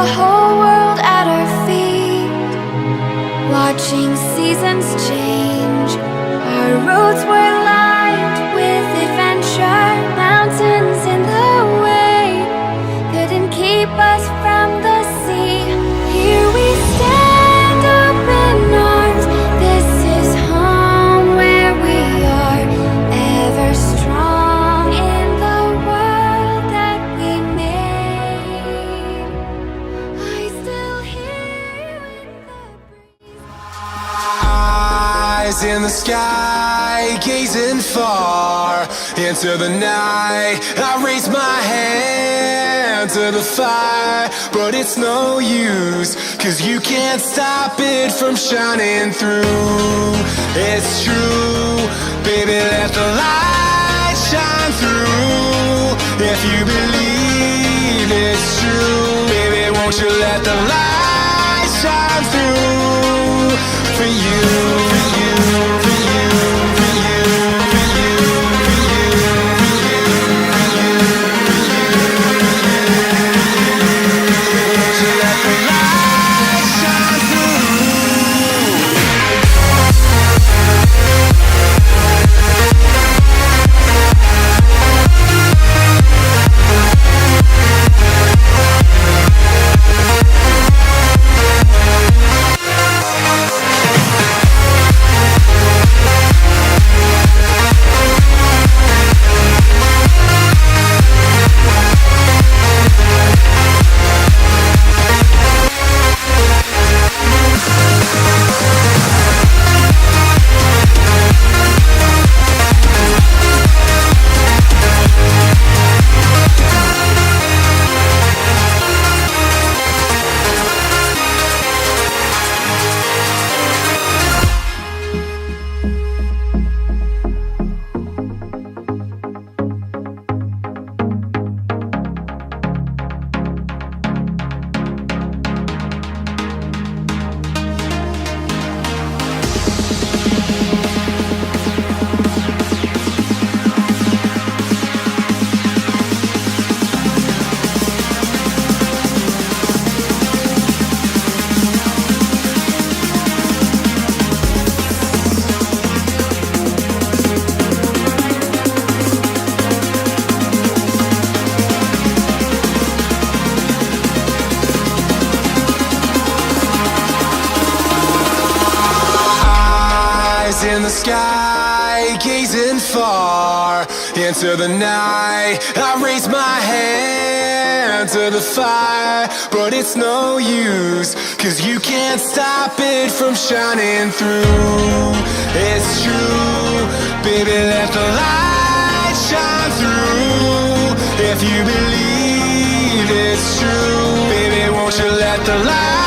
the whole world at our feet, watching seasons change. Our roads were lined with adventure, mountains in the way couldn't keep us from the sea. Here we stand open arms, this is home where we are, ever strong in the world that we made. I still hear you in the breeze. Eyes in the sky, gazing far into the night. I raise my hand to the fire, but it's no use, 'cause you can't stop it from shining through. It's true, baby, let the light shine through. If you believe it's true, baby, won't you let the light shine through for you, for you, for you, for you, for you, for you, for you, for you, won't you let the light shine through? In the sky, gazing far into the night. I raise my hand to the fire, but it's no use, 'cause you can't stop it from shining through. It's true, baby, let the light shine through. If you believe it's true, baby, won't you let the light